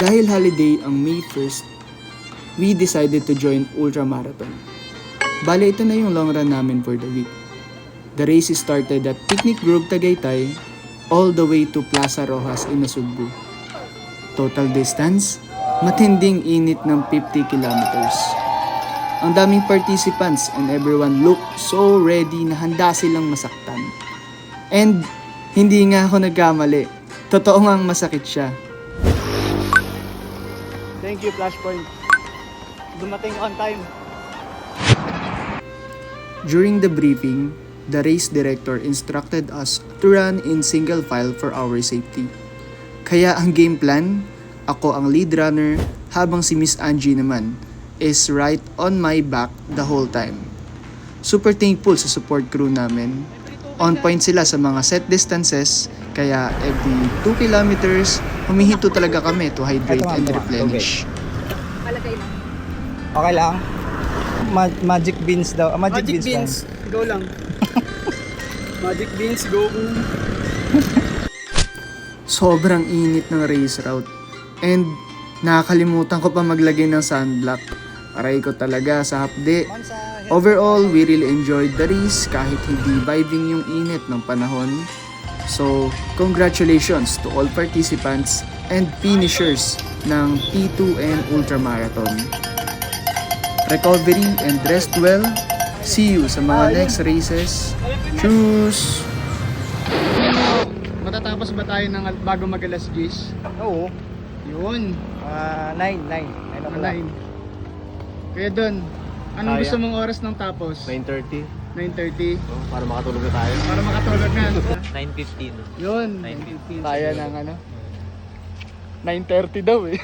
Dahil holiday ang May 1st, we decided to join Ultramarathon. Bale, ito na yung long run namin for the week. The race started at Picnic Grove Tagaytay all the way to Plaza Rojas in Nasugbu. Total distance, matinding init ng 50 kilometers. Ang daming participants and everyone looked so ready na handa silang masaktan. And hindi nga ako nagkamali. Totoo ngang masakit siya. Thank you, Flashpoint. Dumating on time. During the briefing, the race director instructed us to run in single file for our safety. Kaya ang game plan, ako ang lead runner habang si Miss Angie naman is right on my back the whole time. Super thankful sa support crew namin. On point sila sa mga set distances, kaya every 2 kilometers, humihinto talaga kami to hydrate and replenish. Okay lang. Magic beans daw. Magic beans. Go lang. Magic beans, go. Sobrang init ng race route. And nakakalimutan ko pa maglagay ng sunblock. Aray ko talaga sa hapde. Overall, we really enjoyed the race kahit hindi vibing yung init ng panahon. So, congratulations to all participants and finishers ng P2N Ultramarathon. Recovery and rest well. See you sa mga next races. Cheers! Matatapos ba tayo ng bago mag-alas 10? Oo. Yun. 9 o'clock. 9. Kaya doon, anong Kaya. gusto mong oras ng tapos? 9:30. 9:30. Para makatulog na tayo. Para makatulog na. 9:15. Yun. 9:15. Kaya ng ano? 9:30 daw eh.